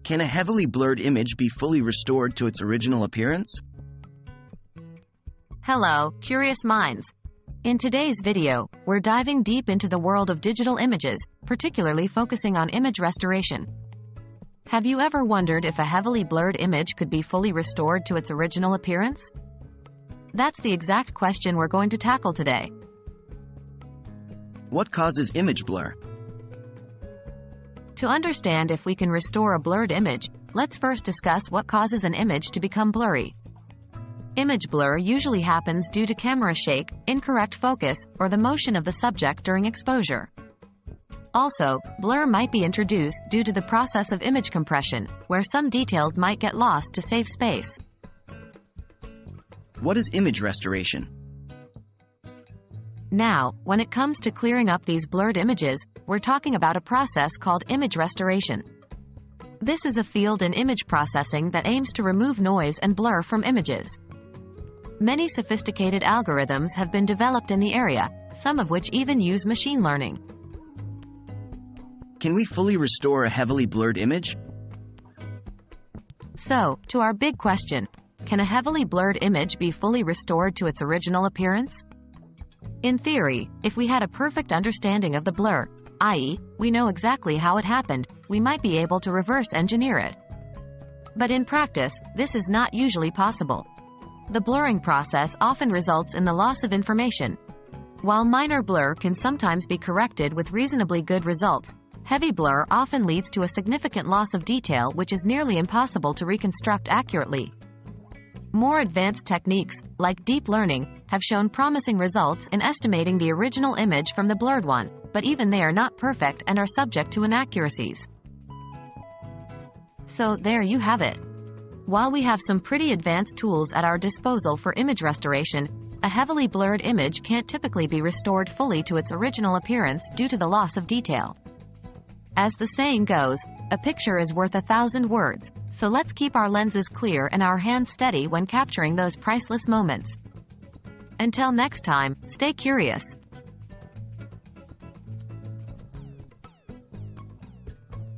Can a heavily blurred image be fully restored to its original appearance? Hello, curious minds. In today's video, we're diving deep into the world of digital images, particularly focusing on image restoration. Have you ever wondered if a heavily blurred image could be fully restored to its original appearance? That's the exact question we're going to tackle today. What causes image blur? To understand if we can restore a blurred image, let's first discuss what causes an image to become blurry. Image blur usually happens due to camera shake, incorrect focus, or the motion of the subject during exposure. Also, blur might be introduced due to the process of image compression, where some details might get lost to save space. What is image restoration? Now, when it comes to clearing up these blurred images, we're talking about a process called image restoration. This is a field in image processing that aims to remove noise and blur from images. Many sophisticated algorithms have been developed in the area, some of which even use machine learning. Can we fully restore a heavily blurred image? So, to our big question, can a heavily blurred image be fully restored to its original appearance? In theory, if we had a perfect understanding of the blur, i.e., we know exactly how it happened, we might be able to reverse engineer it. But in practice, this is not usually possible. The blurring process often results in the loss of information. While minor blur can sometimes be corrected with reasonably good results, heavy blur often leads to a significant loss of detail which is nearly impossible to reconstruct accurately. More advanced techniques, like deep learning, have shown promising results in estimating the original image from the blurred one, but even they are not perfect and are subject to inaccuracies. So there you have it. While we have some pretty advanced tools at our disposal for image restoration, a heavily blurred image can't typically be restored fully to its original appearance due to the loss of detail. As the saying goes, a picture is worth 1,000 words, so let's keep our lenses clear and our hands steady when capturing those priceless moments. Until next time, stay curious.